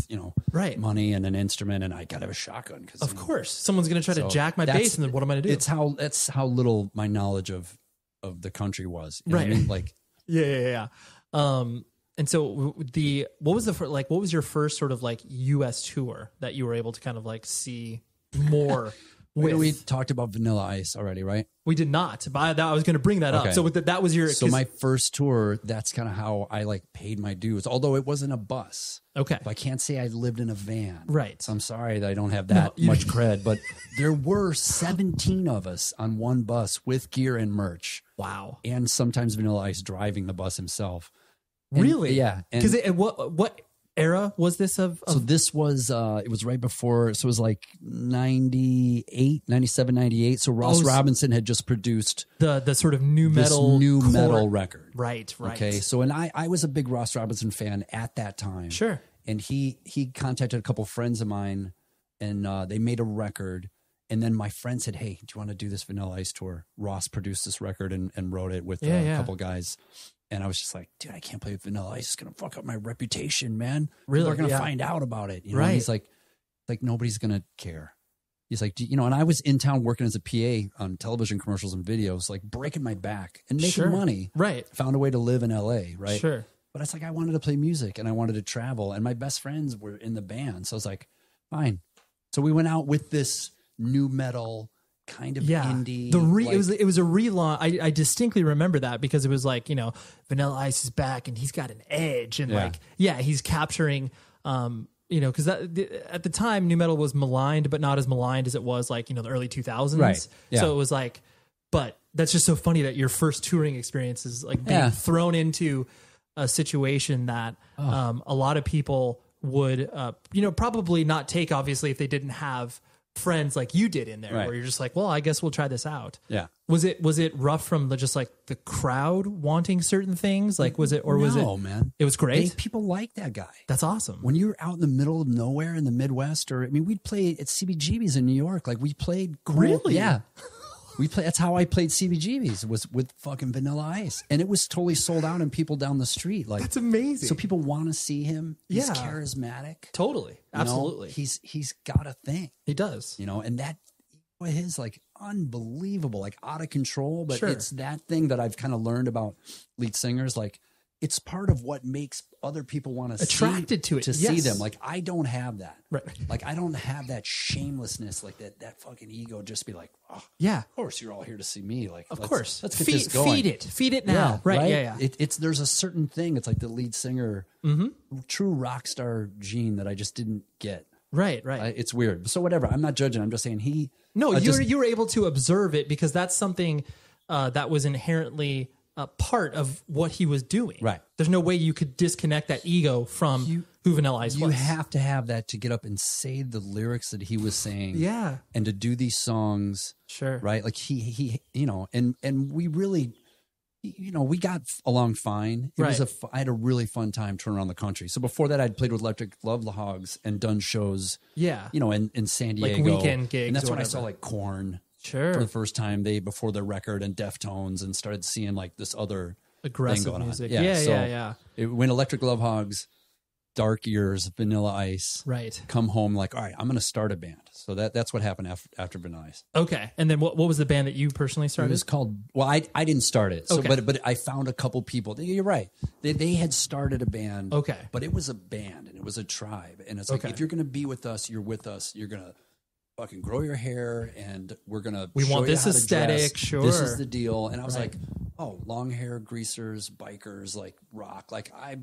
money and an instrument, and I got to have a shotgun because of course someone's going to try to jack my bass, and then what am I going to do? That's how little my knowledge of the country was. You know right. what I mean? Like yeah. And so what was your first sort of like U.S. tour that you were able to kind of like see more? We talked about Vanilla Ice already, right? We did not. But I was going to bring that up. So that was your. So my first tour, that's kind of how I like paid my dues. Although it wasn't a bus. Okay. So I can't say I lived in a van. Right. So I'm sorry that I don't have that much cred. But there were 17 of us on one bus with gear and merch. Wow. And sometimes Vanilla Ice driving the bus himself. Really? Yeah. Because what era was this of? So this was, it was right before, so it was like 98, 97, 98. So Ross Robinson had just produced the sort of new metal record. Right. Okay. So, and I was a big Ross Robinson fan at that time. Sure. And he contacted a couple friends of mine, and they made a record. And then my friend said, hey, do you want to do this Vanilla Ice tour? Ross produced this record and wrote it with a couple guys. And I was just like, dude, I can't play with Vanilla Ice. It's going to fuck up my reputation, man. Really? People are going to find out about it. You know? Right. And he's like, nobody's going to care. He's like, you know, and I was in town working as a PA on television commercials and videos, like breaking my back and making money. Right. Found a way to live in LA, right? Sure. But it's like, I wanted to play music and I wanted to travel. And my best friends were in the band. So I was like, fine. So we went out with this new metal kind of indie. It was a relaunch. I distinctly remember that because it was like, you know, Vanilla Ice is back and he's got an edge and he's capturing, you know, because at the time new metal was maligned, but not as maligned as it was like, you know, the early 2000s. Right. Yeah. So it was like, but that's just so funny that your first touring experience is like being thrown into a situation that a lot of people would, you know, probably not take, obviously, if they didn't have friends like you did in there, where you're just like, well, I guess we'll try this out. Yeah. Was it rough from just like the crowd wanting certain things? Like, was it, or was it? No, man. It was great. People like that guy. That's awesome. When you're out in the middle of nowhere in the Midwest, or, I mean, we'd play at CBGB's in New York. Like we played. Really? Yeah. That's how I played CBGB's, was with fucking Vanilla Ice. And it was totally sold out and people down the street. Like, that's amazing. So people want to see him. He's charismatic. Totally. Absolutely. You know, he's got a thing. He does. You know, and that his like unbelievable, like out of control. But it's that thing that I've kind of learned about lead singers. Like, it's part of what makes other people want to attracted to it, to see them. Like, I don't have that. Right. Like, I don't have that shamelessness, like that fucking ego. Just be like, oh, yeah, of course you're all here to see me. Like, of course, let's get this going. Feed it now. Right. Yeah. It's there's a certain thing. It's like the lead singer, true rock star gene that I just didn't get. Right. It's weird. So whatever. I'm not judging. I'm just saying you were able to observe it because that's something that was inherently part of what he was doing. Right. There's no way you could disconnect that ego from who Vanilla Ice was. You have to have that to get up and say the lyrics that he was saying. Yeah. And to do these songs. Sure. Right. Like he you know, and we really, you know, we got along fine. It was I had a really fun time touring around the country. So before that, I'd played with Electric Love Hogs and done shows. Yeah. You know, in San Diego. Like weekend gigs. And that's when I saw like Korn. Sure. For the first time, before their record, and Deftones, and started seeing like this other aggressive thing going music. On. Yeah. It went Electric Love Hogs, Dark Years, Vanilla Ice. Right. Come home like, all right, I'm going to start a band. So that's what happened after Vanilla Ice. Okay. And then what was the band that you personally started? It was called, well, I didn't start it. So, but I found a couple people. You're right. They had started a band. Okay. But it was a band and it was a tribe. And it's like, if you're going to be with us, you're with us. You're going to fucking grow your hair, and we want this aesthetic. Sure, this is the deal. And I was like, oh, long hair, greasers, bikers, like rock. Like I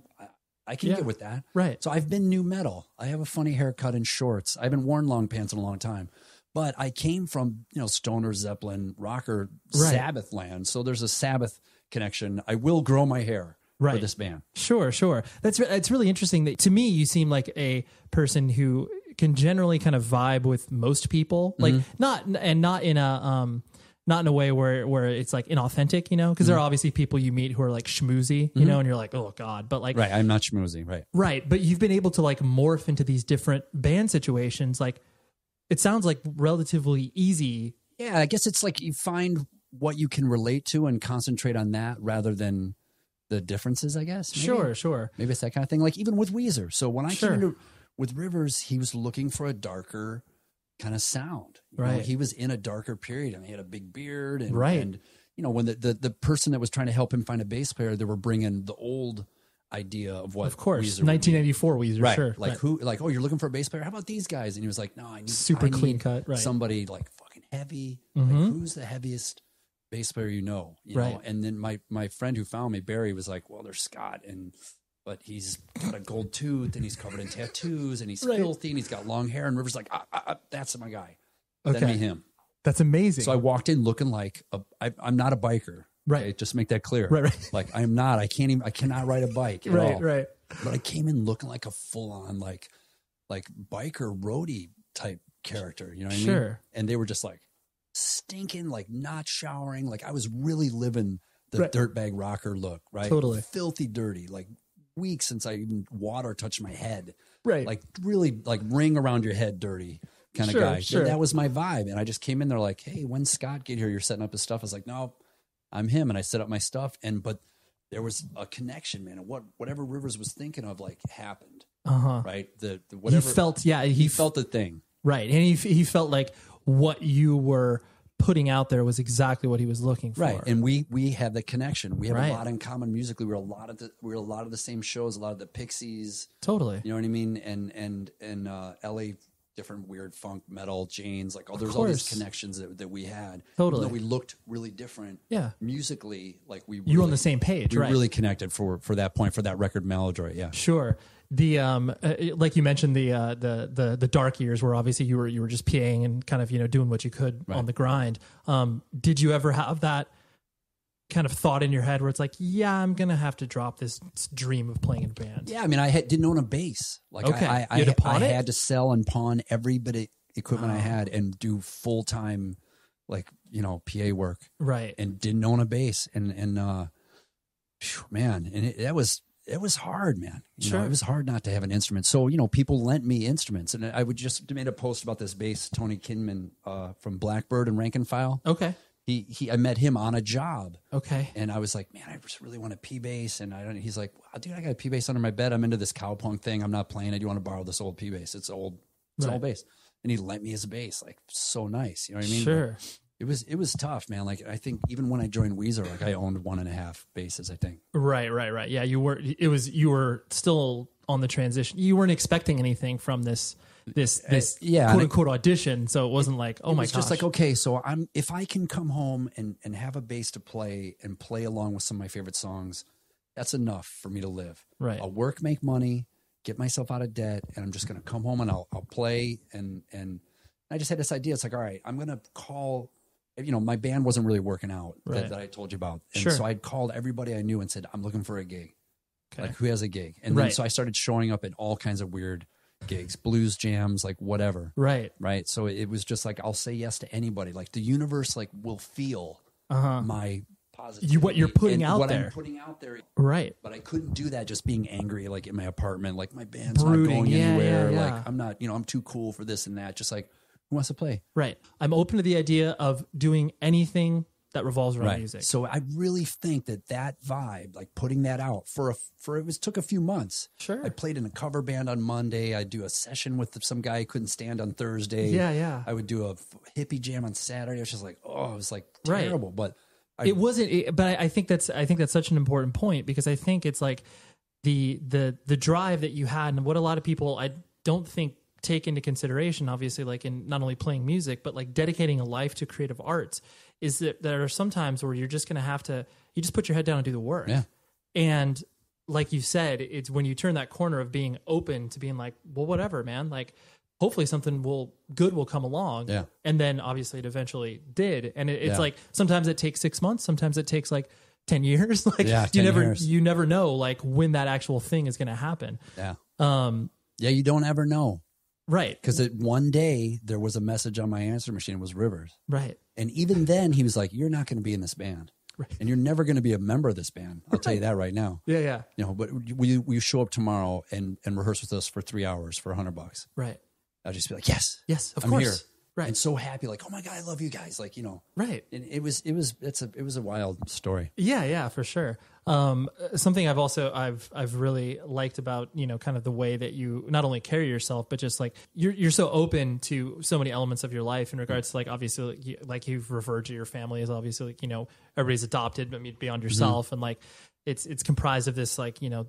can get with that. Right. So I've been new metal. I have a funny haircut and shorts. I haven't worn long pants in a long time, But I came from, Stoner, Zeppelin, rocker, Right. Sabbath land. So there's a Sabbath connection. I will grow my hair for this band. Sure. It's really interesting that to me, you seem like a person who can generally kind of vibe with most people, like not in a way where it's like inauthentic, because there are obviously people you meet who are like schmoozy, and you're like, oh God, but like, Right. I'm not schmoozy. Right. Right. But you've been able to like morph into these different band situations. Like, it sounds like relatively easy. Yeah. I guess it's like you find what you can relate to and concentrate on that rather than the differences, I guess. Maybe. Sure. Maybe it's that kind of thing. Like even with Weezer. So when I Sure. came into with Rivers, he was looking for a darker kind of sound. Right. He was in a darker period and he had a big beard. And, Right. and when the person that was trying to help him find a bass player, they were bringing the old idea of what, Of course, Weezer would be. 1984 Weezer, Right. sure. Like right. who? Like, oh, you're looking for a bass player? How about these guys? And he was like, no, I need Super I clean need cut, right. somebody like fucking heavy. Mhm. Like, who's the heaviest bass player you know? Right. And then my friend who found me, Barry, was like, well, there's Scott, but he's got a gold tooth and he's covered in tattoos and he's Right. filthy and he's got long hair. And Rivers like, that's my guy. Okay. That'd be him. That's amazing. So I walked in looking like I'm not a biker. Right. Okay? Just make that clear. Right. Like I'm not. I cannot ride a bike at all. Right. But I came in looking like a full on like biker roadie type character. You know what I mean? Sure. And they were just like stinking, like not showering. Like I was really living the Right. dirtbag rocker look, right? Totally. Filthy dirty, like weeks since I even water touched my head. Right. Like really like ring around your head dirty kind of Sure, guy. sure. So that was my vibe. And I just came in there like, hey, when Scott get here, you're setting up his stuff. I was like, no, I'm him. And I set up my stuff. But there was a connection, man. And whatever Rivers was thinking of like happened. Uh-huh. Right. The whatever he felt the thing. Right. And he felt like what you were putting out there was exactly what he was looking for. Right. And we had the connection. We have Right. a lot in common musically. We're a lot of the same shows, a lot of the Pixies. Totally. You know what I mean? And LA, different weird funk, metal, Janes, like there's all these connections that we had. Totally. Even though we looked really different. Yeah. Musically, like You were on the same page, we right? really connected for that point, for that record Maladroit. Yeah. Sure. The like you mentioned the dark years where obviously you were just PAing and kind of doing what you could Right. on the grind. Did you ever have that kind of thought in your head where it's like, yeah, I'm gonna have to drop this dream of playing in a band? Yeah. I mean, didn't own a bass. Like Okay. I You had to pawn it? had to sell and pawn every bit of equipment I had and do full time, like, PA work. Right. And didn't own a bass. And man, and it was hard, man. Sure. It was hard not to have an instrument. So, people lent me instruments. And I would just made a post about this bass, Tony Kinman from Blackbird and Rank and File. Okay. I met him on a job. Okay. And I was like, man, I just really want a P bass. And he's like, wow, dude, I got a P bass under my bed. I'm into this cowpunk thing. I'm not playing it. Do you want to borrow this old P bass? It's old. It's an Right. old bass. And he lent me his bass. Like, so nice. You know what I mean? Sure. It was tough, man. Like, I think even when I joined Weezer, like I owned 1.5 basses, I think. Right. Yeah, you were still on the transition. You weren't expecting anything from this yeah, quote unquote audition. So it wasn't like, oh it my was gosh. just like, okay, so if I can come home and have a bass to play and play along with some of my favorite songs, that's enough for me to live. Right. I'll work, make money, get myself out of debt, and I'm just going to come home and I'll play. And I just had this idea. It's like, all right, I'm going to call, my band wasn't really working out Right. that I told you about. And Sure. so I'd called everybody I knew and said, I'm looking for a gig. Okay. Like, who has a gig? And then Right. so I started showing up at all kinds of weird gigs, blues jams, like whatever. Right. Right. So it was just like, I'll say yes to anybody. Like the universe, like will feel my positivity. What you're putting and out what there. I'm putting out there. Right. But I couldn't do that just being angry, like in my apartment, like my band's Brooding. not going Yeah, anywhere. yeah, yeah. Like I'm not, I'm too cool for this and that. Just like, who wants to play? Right. I'm open to the idea of doing anything that revolves around music. So I really think that vibe, like putting that out took a few months. Sure. I played in a cover band on Monday. I'd do a session with some guy who couldn't stand on Thursday. Yeah. I would do a hippie jam on Saturday. It was just like, it was like Right. terrible. But It wasn't, but I think that's such an important point because I think it's like the drive that you had and what a lot of people I don't think take into consideration, obviously, like in not only playing music, but like dedicating a life to creative arts is that there are some times where you're just going to have to, you just put your head down and do the work. Yeah. And like you said, it's when you turn that corner of being open to being like, well, whatever, man, like hopefully something good will come along. Yeah. And then obviously it eventually did. And it's Yeah. like, sometimes it takes 6 months. Sometimes it takes like 10 years. Like Yeah, 10 years. you never know like when that actual thing is going to happen. Yeah. Yeah. You don't ever know. Right. Because one day there was a message on my answer machine. It was Rivers. Right. And even then he was like, you're not going to be in this band. Right. And you're never going to be a member of this band. I'll tell you that right now. Yeah. Yeah. You know, but will you show up tomorrow and rehearse with us for 3 hours for $100? Right. I'll just be like, yes, Yes, of I'm course. here. Right. And so happy, like, oh my God, I love you guys. Like, you know, Right. and it was a wild story. Yeah, yeah, for sure. Something I've really liked about, you know, kind of the way that you not only carry yourself, but just like you're so open to so many elements of your life in regards to like, obviously like you've referred to your family as obviously like, you know, everybody's adopted, but beyond yourself. And like, it's comprised of this, like, you know,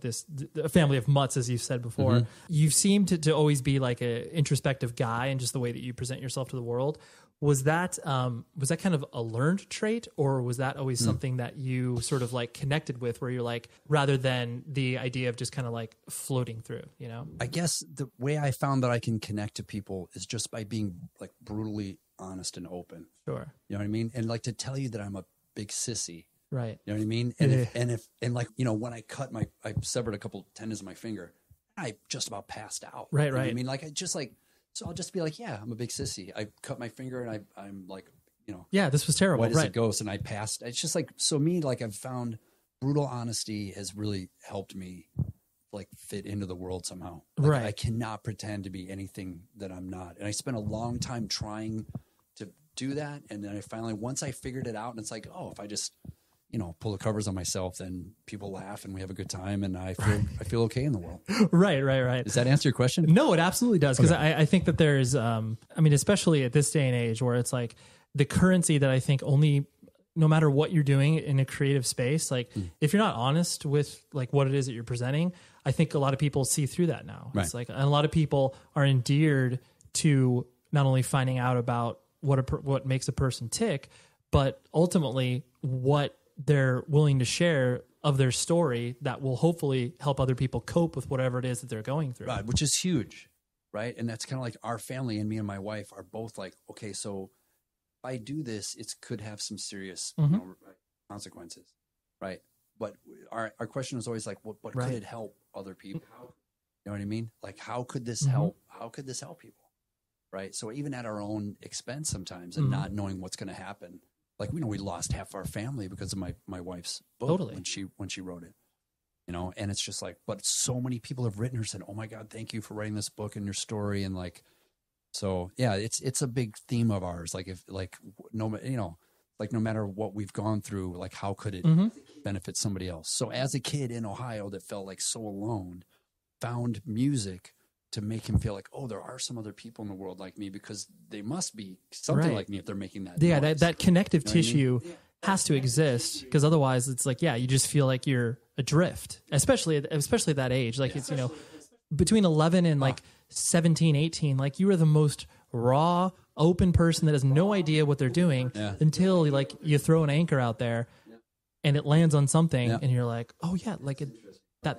a family of mutts, as you've said before. You've seemed to always be like a introspective guy and just the way that you present yourself to the world. Was that kind of a learned trait, or was that always something that you sort of like connected with, where you're like, rather than the idea of just kind of like floating through, you know? I guess the way I found that I can connect to people is just by being like brutally honest and open. Sure. You know what I mean? And like to tell you that I'm a big sissy. Right. You know what I mean? And if like, you know, when I severed a couple tendons of my finger, I just about passed out. Right. You know what Right. I mean, like so I'll just be like, yeah, I'm a big sissy. I cut my finger and I'm like, you know, Yeah, this was terrible. white as Right. a ghost, and I passed. It's just like, so me, like I've found brutal honesty has really helped me like fit into the world somehow. Like, Right. I cannot pretend to be anything that I'm not. And I spent a long time trying to do that. And then I finally, once I figured it out, and it's like, oh, if I just, you know, pull the covers on myself, then people laugh and we have a good time, and I feel okay in the world. Right. Does that answer your question? No, it absolutely does. Because I think that there's, I mean, especially at this day and age where it's like the currency that I think only, no matter what you're doing in a creative space, like if you're not honest with like what it is that you're presenting, I think a lot of people see through that now. Right. It's like, and a lot of people are endeared to not only finding out about what makes a person tick, but ultimately what they're willing to share of their story that will hopefully help other people cope with whatever it is that they're going through. Right, which is huge, right? And that's kind of like our family, and me and my wife are both like, okay, so if I do this, it could have some serious you know, consequences, right? But our question is always like, what Right. could it help other people? You know what I mean? Like, how could this help? How could this help people? Right? So even at our own expense sometimes, and not knowing what's going to happen. Like, we know we lost half our family because of my wife's book Totally. when she wrote it, you know, and it's just like, but so many people have written her said, oh my God, thank you for writing this book and your story. And like, so yeah, it's a big theme of ours. Like no matter what we've gone through, like how could it benefit somebody else? So as a kid in Ohio that felt like so alone, found music to make him feel like, oh, there are some other people in the world like me, because they must be something Right. like me if they're making that Yeah, noise. that connective You know what I mean? tissue has to exist, because otherwise it's like, yeah, you just feel like you're adrift, especially at that age. Like it's, you know, between 11 and like 17, 18, like you are the most raw, open person that has no idea what they're doing until like you throw an anchor out there and it lands on something and you're like, oh yeah, like that.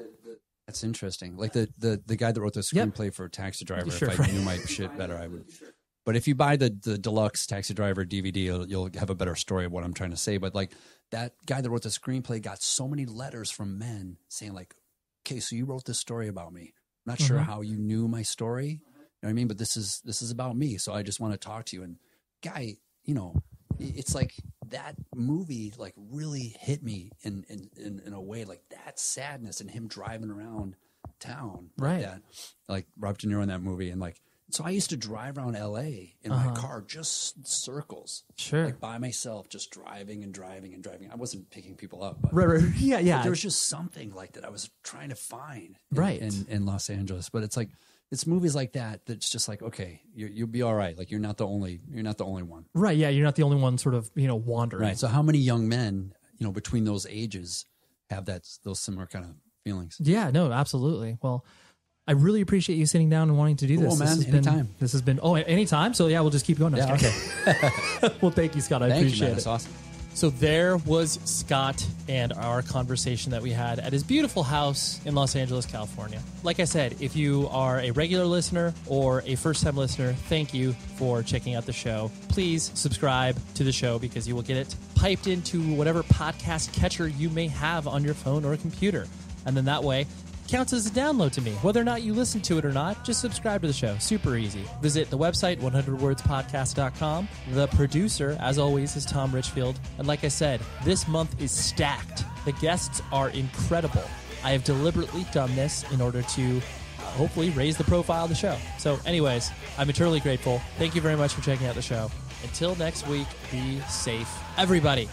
That's interesting. Like the guy that wrote the screenplay for Taxi Driver, Sure, if I knew my shit better, I would. But if you buy the deluxe Taxi Driver DVD, you'll have a better story of what I'm trying to say. But like that guy that wrote the screenplay got so many letters from men saying like, okay, so you wrote this story about me. I'm not sure how you knew my story. You know what I mean? But this is about me. So I just want to talk to you. And guy, you know, it's like that movie like really hit me in a way, like that sadness and him driving around town like that, like Robert De Niro in that movie. And like, so I used to drive around LA in my car, just circles, like by myself, just driving and driving and driving. I wasn't picking people up, but Yeah. but there was just something like that I was trying to find in Los Angeles. But it's like, it's movies like that that's just like, okay, you'll be all right. Like you're not the only one. Right. Yeah. You're not the only one sort of, you know, wandering. Right. So how many young men, you know, between those ages have those similar kind of feelings? Yeah, no, absolutely. Well, I really appreciate you sitting down and wanting to do this. Oh man, anytime. This has been anytime. So yeah, we'll just keep going. Yeah, okay. Well, thank you, Scott. I Thank appreciate you, man. it. That's awesome. So there was Scott and our conversation that we had at his beautiful house in Los Angeles, California. Like I said, if you are a regular listener or a first-time listener, thank you for checking out the show. Please subscribe to the show because you will get it piped into whatever podcast catcher you may have on your phone or computer. And then that way, counts as a download to me. Whether or not you listen to it or not, just subscribe to the show. Super easy. Visit the website, 100wordspodcast.com. The producer, as always, is Tom Richfield. And like I said, this month is stacked. The guests are incredible. I have deliberately done this in order to hopefully raise the profile of the show. So anyways, I'm eternally grateful. Thank you very much for checking out the show. Until next week, be safe, everybody.